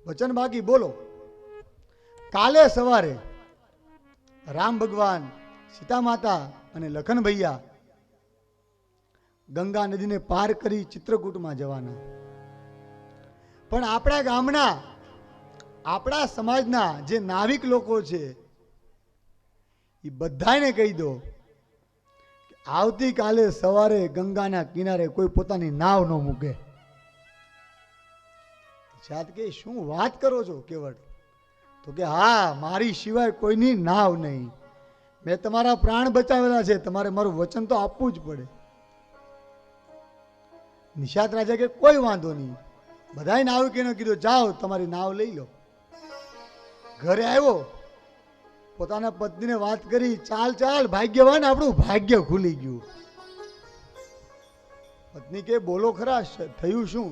વચન બાકી બોલો. કાલે સવારે રામ ભગવાન, સીતા માતા અને લખન ભૈયા ગંગા નદીને પાર કરી ચિત્રકૂટમાં જવાના. પણ આપણા ગામના, આપણા સમાજના જે નાવિક લોકો છે એ બધાને કહી દો કે આવતીકાલે સવારે ગંગાના કિનારે કોઈ પોતાની નાવ ન મૂકે. સાત કે શું વાત કરો છો કેવટ? તો કે હા, મારી સિવાય કોઈની નાવ નહીં. મેં તમારા પ્રાણ બચાવેલા છે, તમારે મારું વચન તો આપવું જ પડે. નિષાદ રાજા કે કોઈ વાંધો નહીં. બધાય નાવિકોને કીધું જાઓ તમારી નાવ લઈ લો. ઘરે આવ્યો, પોતાના પત્નીને વાત કરી, ચાલ ચાલ ભાગ્યવાન, આપણું ભાગ્ય ખુલી ગયું. પત્ની કે બોલો ખરા, થયું શું?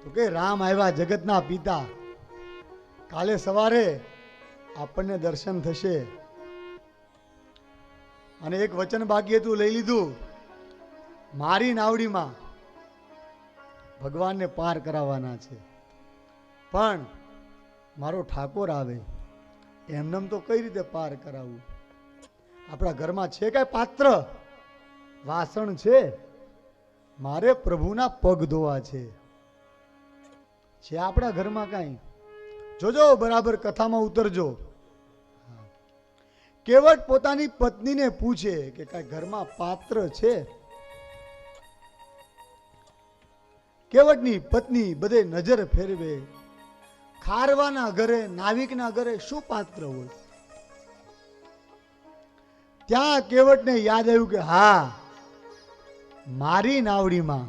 તો કે રામ આવ્યા, જગતના પિતા. કાલે સવારે આપણને દર્શન થશે. અને એક વચન બાકી હતું, લઈ લીધું. મારી નાવડીમાં ભગવાનને પાર કરાવવાના છે. પણ મારો ઠાકોર આવે, એમનેમ તો કઈ રીતે પાર કરાવવું? આપણા ઘરમાં છે કઈ પાત્ર, વાસણ છે? મારે પ્રભુના પગ ધોવા છે આપણા ઘરમાં કાંઈ? જોજો, બરાબર કથામાં ઉતરજો. કેવટ પોતાની પત્નીને પૂછે કે કઈ ઘરમાં પાત્ર છે? કેવટની પત્ની બધે નજર ફેરવે. ખારવાના ઘરે, નાવિકના ઘરે શું પાત્ર હોય? ત્યાં કેવટને યાદ આવ્યું કે હા, મારી નાવડીમાં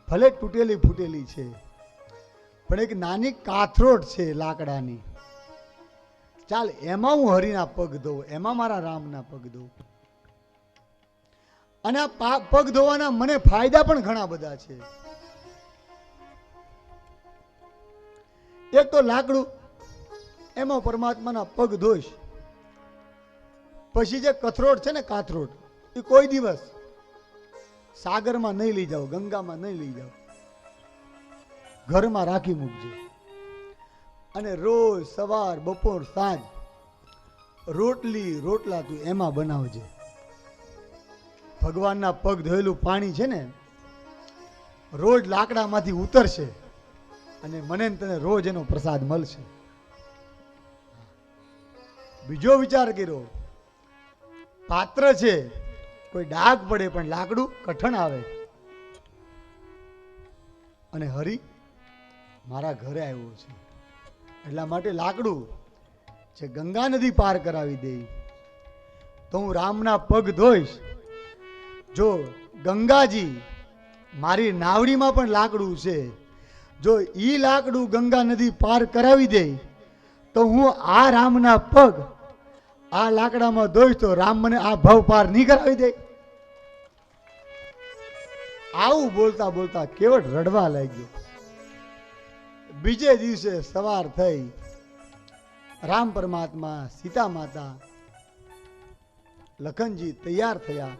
ભલે તૂટેલી ફૂટેલી છે, પણ એક નાની કાથરોટ છે લાકડાની. ચાલ એમાં હું હરિના પગ ધોઉં, એમાં મારા રામના પગ ધોઉં. અને આ પગ ધોવાના મને ફાયદા પણ ઘણા બધા છે. એક તો લાકડું, એમાં પરમાત્માના પગ ધોઈશ. પછી જે કથરોટ છે ને, કાથરોટ, એ કોઈ દિવસ સાગરમાં નહીં લઈ જાઓ, ગંગામાં નહીં લઈ જાઓ, ઘરમાં રાખી મૂકજો. અને રોજ સવાર, બપોર, સાંજ રોટલી રોટલા તું એમાં બનાવજે. ભગવાનના પગ ધોયેલું પાણી છે ને, રોજ લાકડામાંથી ઉતરશે અને મને તને રોજ એનો પ્રસાદ મળશે. બીજો વિચાર કર્યો, પાત્ર છે, કોઈ ડાઘ પડે પણ લાકડું કઠણ આવે. અને હરિ મારા ઘરે આવ્યો છે, એટલા માટે લાકડું છે ગંગા નદી પાર કરાવી દે તો હું રામના પગ ધોઈશ. જો ગંગાજી મારી નાવડીમાં પણ લાકડું છે, જો ઈ લાકડું ગંગા નદી પાર કરાવી દે તો હું આ રામના પગ આ લાકડામાં ધોઈશ તો રામ મને આ ભવ પાર નહીં કરાવી દે. આવું બોલતા બોલતા કેવટ રડવા લાગ્યો. બીજે દિવસે સવાર થઈ, રામ પરમાત્મા, સીતા માતા, લખનજી તૈયાર થયા.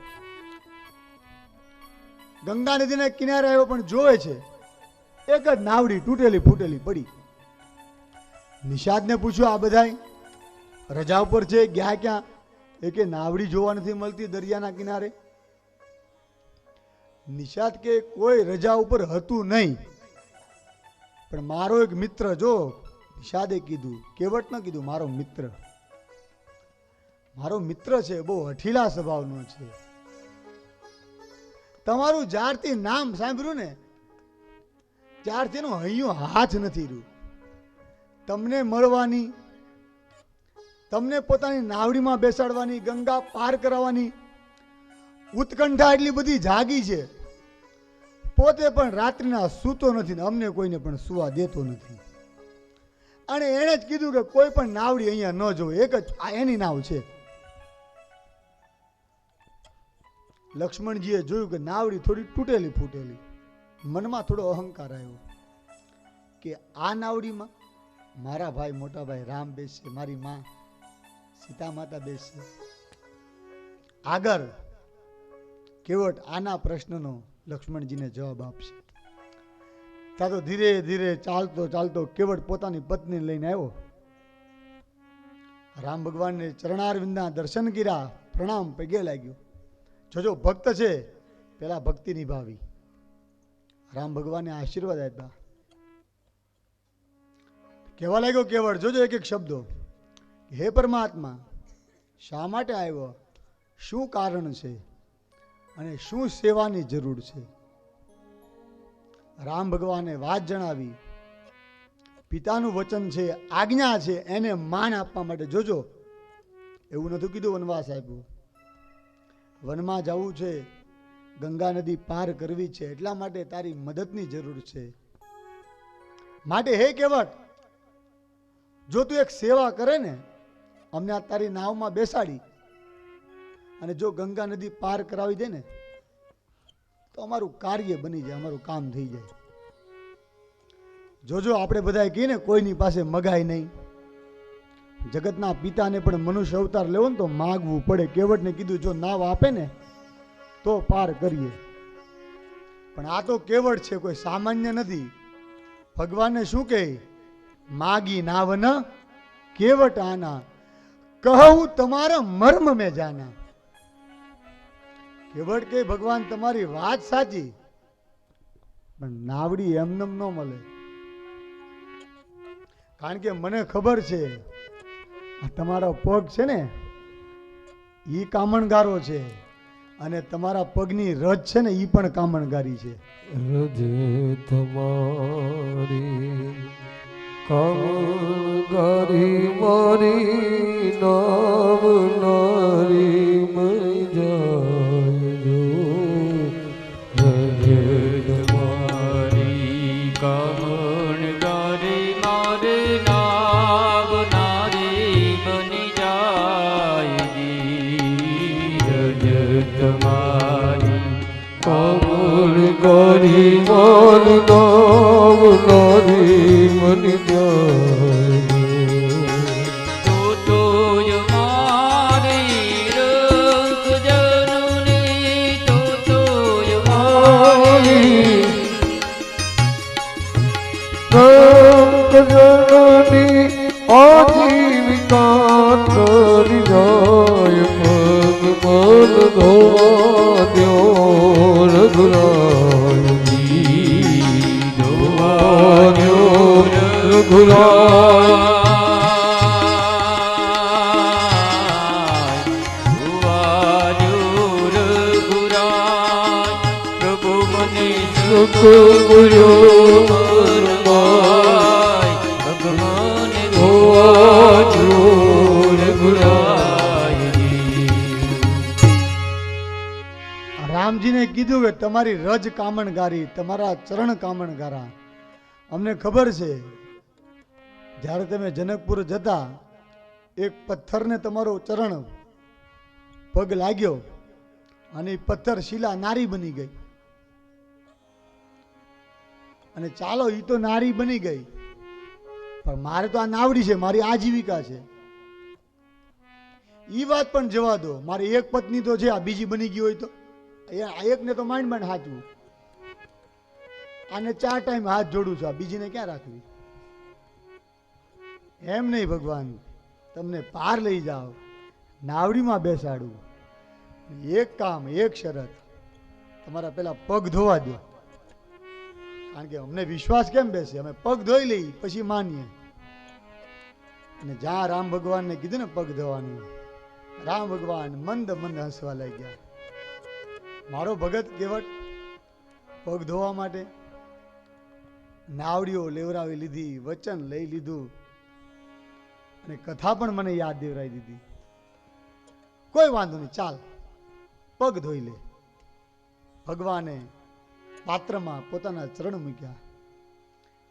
ગંગા નદીના કિનારે આવ્યો પણ જોવે છે એક જ નાવડી તૂટેલી ફૂટેલી પડી. નિષાદને પૂછ્યું, આ બધાય રજા ઉપર છે, ગયા ક્યાં? એ કે નાવડી જોવા નથી મળતી દરિયાના કિનારે. નિષાદ કે કોઈ રજા ઉપર હતું નહીં, પણ મારો એક મિત્ર, જો નિષાદે કીધું, કેવટ ન કીધું, મારો મિત્ર છે, બહુ હઠીલા સ્વભાવનો છે. તમારું જ્યારથી નામ સાંભળ્યું ને ત્યારથી એનું હૈયું હાથ નથી રહ્યું. તમને મળવાની, તમને પોતાની નાવડીમાં બેસાડવાની, ગંગા પાર કરાવવાની ઉત્કંઠા એટલી બધી જાગી છે. પોતે પણ રાત્રિના સૂતો નથી ને અમને કોઈને પણ સુવા દેતો નથી. અને એણે જ કીધું કે કોઈ પણ નાવડી અહીંયા ન જોવે, એક જ આ એની નાવ છે. લક્ષ્મણજીએ જોયું કે નાવડી થોડી તૂટેલી ફૂટેલી. મનમાં થોડો અહંકાર આવ્યો કે આ નાવડીમાં મારા ભાઈ, મોટા ભાઈ રામ બેસશે, મારી માં સીતા માતા બેસશે. આગળ કેવટ આના પ્રશ્નનો લક્ષ્મણજીને જવાબ આપશે. ત્યાં તો ધીરે ધીરે ચાલતો ચાલતો કેવટ પોતાની પત્ની લઈને આવ્યો. રામ ભગવાનને ચરણારવિંદના દર્શન કર્યા, પ્રણામ પગે લાગ્યો. જોજો ભક્ત છે, પેલા ભક્તિ નિભાવી. રામ ભગવાને આશીર્વાદ આપ્યા. કહેવા લાગ્યો કેવળ, જોજો એક એક શબ્દો, હે પરમાત્મા, શા માટે આવ્યો, શું કારણ છે અને શું સેવાની જરૂર છે. રામ ભગવાને વાત જણાવી. પિતાનું વચન છે, આજ્ઞા છે, એને માન આપવા માટે. જોજો, એવું નથી કીધું વનવાસ આપ્યો. વનમાં જવું છે, ગંગા નદી પાર કરવી છે, એટલા માટે તારી મદદની જરૂર છે. માટે હે કેવટ, જો તું એક સેવા કરે ને, અમને આ તારી નાવમાં બેસાડી અને જો ગંગા નદી પાર કરાવી દે ને, તો અમારું કાર્ય બની જાય, અમારું કામ થઈ જાય. જોજો આપણે બધા કહીએ ને કોઈની પાસે મગાય નહીં. જગતના પિતાને પણ મનુષ્ય અવતાર લેવો ને તો માગવું પડે. કેવટને કીધું જો નાવ આપે ને તો પાર કરીએ. પણ આ તો કેવટ છે, કોઈ સામાન્ય નથી. ભગવાનને શું કહે, માગી નાવ ન કેવટ આના, કહું તમારા મર્મ મેં જાના. કેવટ કે ભગવાન તમારી વાત સાચી, પણ નાવડી એમનેમ ન મળે. કારણ કે મને ખબર છે આ તમારો પગ છે ને ઈ કામણગારો છે, અને તમારા પગની રજ છે ને ઈ પણ કામણગારી છે. રજ તમારી કામણગારી મારી નામ નારી મરી જાય જો. રજ તમારી કામણગારી મારે નામ નારી બની જાય જી. રજ તમારી કામણગારી માર નામ નારી બની જાય. જનની આજીવિકા તરી જાય પગ મન ધોવા દ્યો રઘુરાય ધોવા દ્યો રઘુરાય પ્રભુ મને સુખ ગુરુ રામજીને કીધું કે તમારી રજ કામણગારી, તમારા ચરણ કામણગારા. અમને ખબર છે જ્યારે તમે જનકપુર જતા એક પથ્થરને તમારો ચરણ પગ લાગ્યો અને એ પથ્થર શિલા નારી બની ગઈ. અને ચાલો એ તો નારી બની ગઈ, પણ મારે તો આ નાવડી છે, મારી આજીવિકા છે. એ વાત પણ જવા દો, મારી એક પત્ની તો છે, આ બીજી બની ગઈ હોય તો એકને તો માંડ માંડ હાચવું. આને 4 ટાઈમ હાથ જોડું છું, આ બીજીને ક્યાં રાખવી? એમ નહીં, ભગવાન તમને પાર લઈ જાઓ, નાવડીમાં બેસાડું. એક કામ, એક શરત, તમારા પેલા પગ ધોવા દો. કારણ કે અમને વિશ્વાસ કેમ બેસે, અમે પગ ધોઈ લઈ પછી માનીએ. અને જ્યાં રામ ભગવાનને કીધું ને પગ ધોવાનું, રામ ભગવાન મંદ મંદ હસવા લાગ્યા. મારો ભગત કેવટ પગ ધોવા માટે નાવડીઓ લેવરાવી લીધી, વચન લઈ લીધું, અને કથા પણ મને યાદ દેવરાવી દીધી. કોઈ વાંધો નહીં, ચાલ પગ ધોઈ લે. ભગવાને પાત્રમાં પોતાના ચરણ મૂક્યા.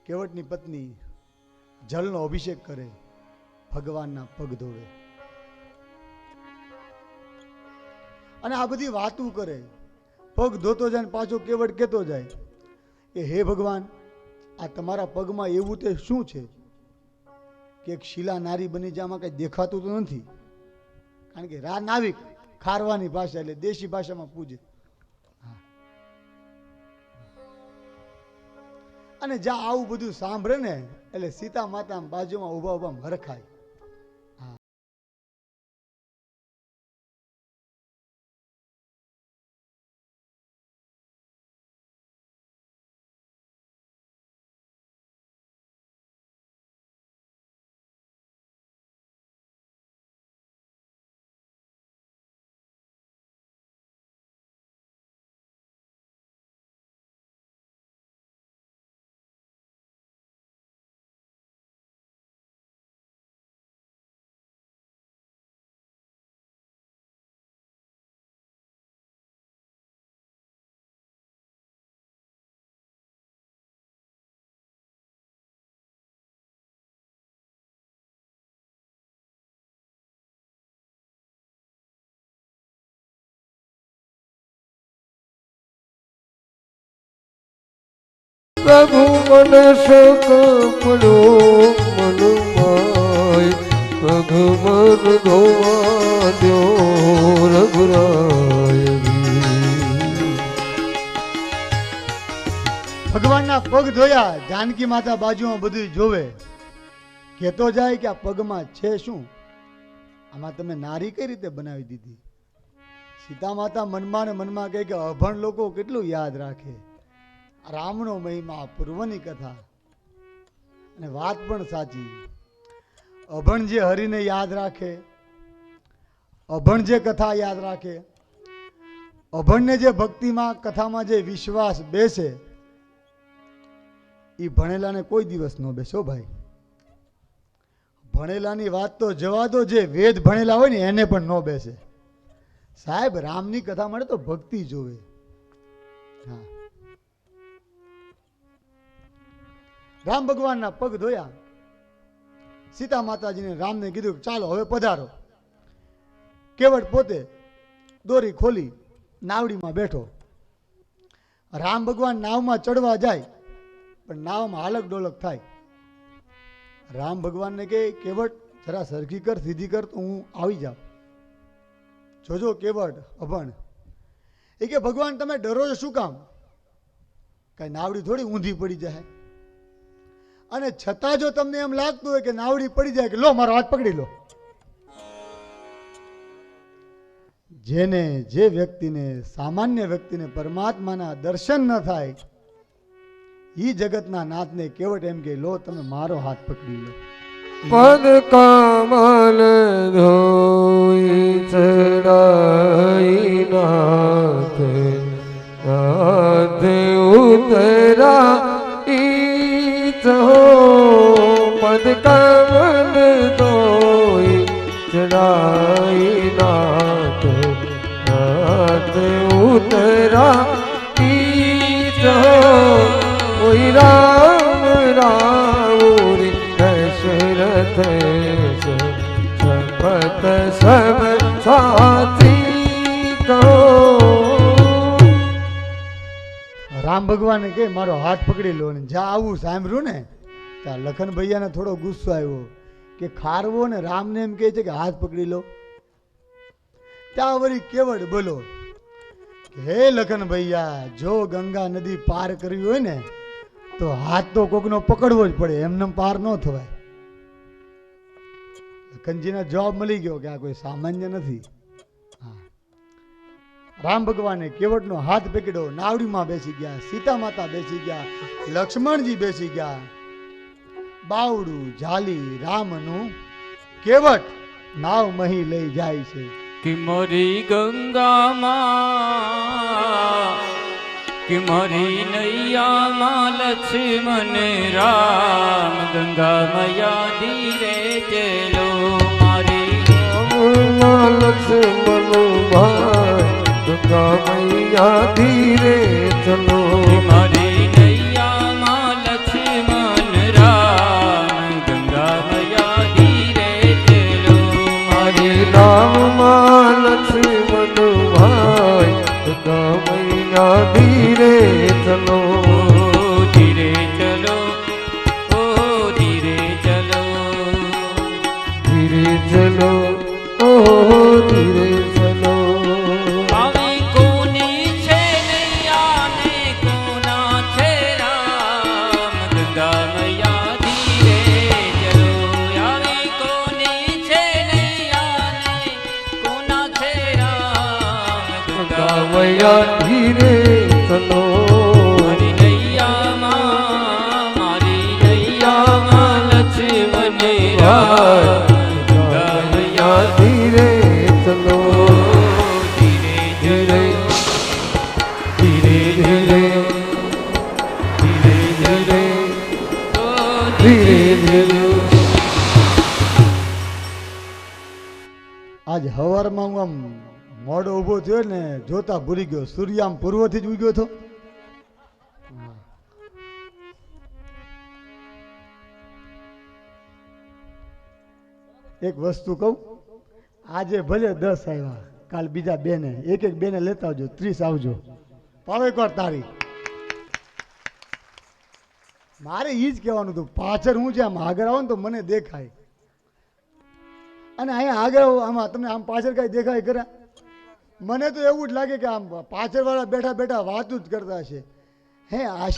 કેવટની પત્ની જલનો અભિષેક કરે, ભગવાનના પગ ધોવે અને આ બધી વાતું કરે. પગ ધોતો જાય ને પાછો કેવટ કહેતો જાય કે હે ભગવાન, આ તમારા પગમાં એવું તે શું છે કે એક શિલા નારી બની જાય, આમાં કઈ દેખાતું તો નથી. કારણ કે રા નાવિક ખારવાની ભાષા એટલે દેશી ભાષામાં પૂજે. અને અને જ્યાં આવું બધું સાંભળે ને એટલે સીતા માતા બાજુમાં ઊભા ઊભા મરખાય. પ્રભુ મને શોક પડ્યો મનમાય, પ્રભુ મન ધોવા દ્યો રઘુરાય. ભગવાનના પગ ધોયા. જાનકી માતા બાજુમાં બધું જોવે, કહેતો જાય કે આ પગમાં છે શું? આમાં તમે નારી કઈ રીતે બનાવી દીધી? સીતા માતા મનમાં ને મનમાં કહે કે અભણ લોકો કેટલું યાદ રાખે. રામનો મહિમા, પૂર્વની કથા, અને વાત પણ સાચી. અભણ જે હરિને યાદ રાખે, અભણ જે કથા યાદ રાખે, અભણને જે ભક્તિમાં કથામાં જે વિશ્વાસ બેસે, એ ભણેલાને કોઈ દિવસ ન બેસો ભાઈ. ભણેલાની વાત તો જવા દો, જે વેદ ભણેલા હોય ને એને પણ ન બેસે. સાહેબ રામની કથા મળે તો ભક્તિ જોવે. હા, રામ ભગવાનના પગ ધોયા. સીતા માતાજીને રામને કીધું કે ચાલો હવે પધારો. કેવટ પોતે દોરી ખોલી નાવડીમાં બેઠો. રામ ભગવાન નાવમાં ચડવા જાય પણ નાવમાં હાલક ડોલક થાય. રામ ભગવાનને કહે કેવટ જરા સરખી કર, સીધી કર તો હું આવી જાઉં. જોજો કેવટ અભણ એ કે ભગવાન તમે ડરો છો શું કામ? કઈ નાવડી થોડી ઊંધી પડી જાય. અને છતાં જો તમને એમ લાગતું હોય કે નાવડી પડી જાય કે લો મારો હાથ પકડી લો. જેને જે વ્યક્તિને, સામાન્ય વ્યક્તિને પરમાત્માના દર્શન ન થાય, ઈ જગતના નાથને કેવટ એમ કે લો તમે મારો હાથ પકડી લો. પદ કમલ ધોઈ ચડાઈ નાથ, નાથ ઉતરા પદ કમલ ધોઈ ચડાઈ નાથ, નાથ ઉતરા ઓય રામ રાઉરી દશરથ શપથ સબ સાચી કહો. રામ ભગવાને કે મારો હાથ પકડી લો. ને જ્યાં આવું સાંભળ્યું ને ત્યાં લખન ભૈયાને થોડો ગુસ્સો આવ્યો કે ખારવો ને રામને એમ કહે છે કે હાથ પકડી લો. ત્યાં વળી કેવડ બોલો કે હે લખન ભૈયા, જો ગંગા નદી પાર કરવી હોય ને તો હાથ તો કોકનો પકડવો જ પડે, એમને પાર ન થવાય. લખનજીને જવાબ મળી ગયો કે આ કોઈ સામાન્ય નથી. રામ ભગવાને કેવટનો હાથ પકડ્યો. નાવડીમાં બેસી ગયા, સીતા માતા બેસી ગયા, લક્ષ્મણજી બેસી ગયા. બાવડું ઝાલી રામનું કેવટ નાવ મહી લઈ જાય છે. कि मोरी गंगा माँ, कि मोरी नैया माँ लक्ष्मण राम, गंगा मैया धीरे चलो मारी लक्ष्मण भाई, गंगा मैया धीरे चलो. मारी नैया माँ लक्ष्मण राम, गंगा मैया धीरे चलो मारी राम लक्ष्मण भाई, गंगा मैया धीरे चलो. धीरे चलो ओ धीरे चलो, धीरे चलो ओ धीरे चलो. આવી કોની છે નૈયા ને કોના છે રામ, નૈયા ધીરે ચલો મારી નૈયામાં મારી નૈયામાં લક્ષ્મણ રામ નૈયા ધીરે ચલો ધીરે ધીરે ધીરે ધીરે ધીરે ધીરે ધીરે ધીરે ધીરે આજ હવારમાં હું આમ મોડો ઊભો થયો ને જોતા ભૂલી ગયો સૂર્ય આમ પૂર્વથી જ ઉગ્યો હતો. એક વસ્તુ કહું, આજે ભલે 10 આવ્યા, કાલ બીજા બેને એક બેને લેતા આવજો, 30 આવજો. પાડો એકવાર તારી. મારે ઈ જ કહેવાનું હતું. પાછળ હું છે આમ આગળ આવો ને તો મને દેખાય, અને અહીંયા આગળ આમાં તમને આમ પાછળ કઈ દેખાય ખરા? મને તો એવું જ લાગે કે આમ પાછળ વાળા બેઠા બેઠા વાતું જ કરતા છે. હે આ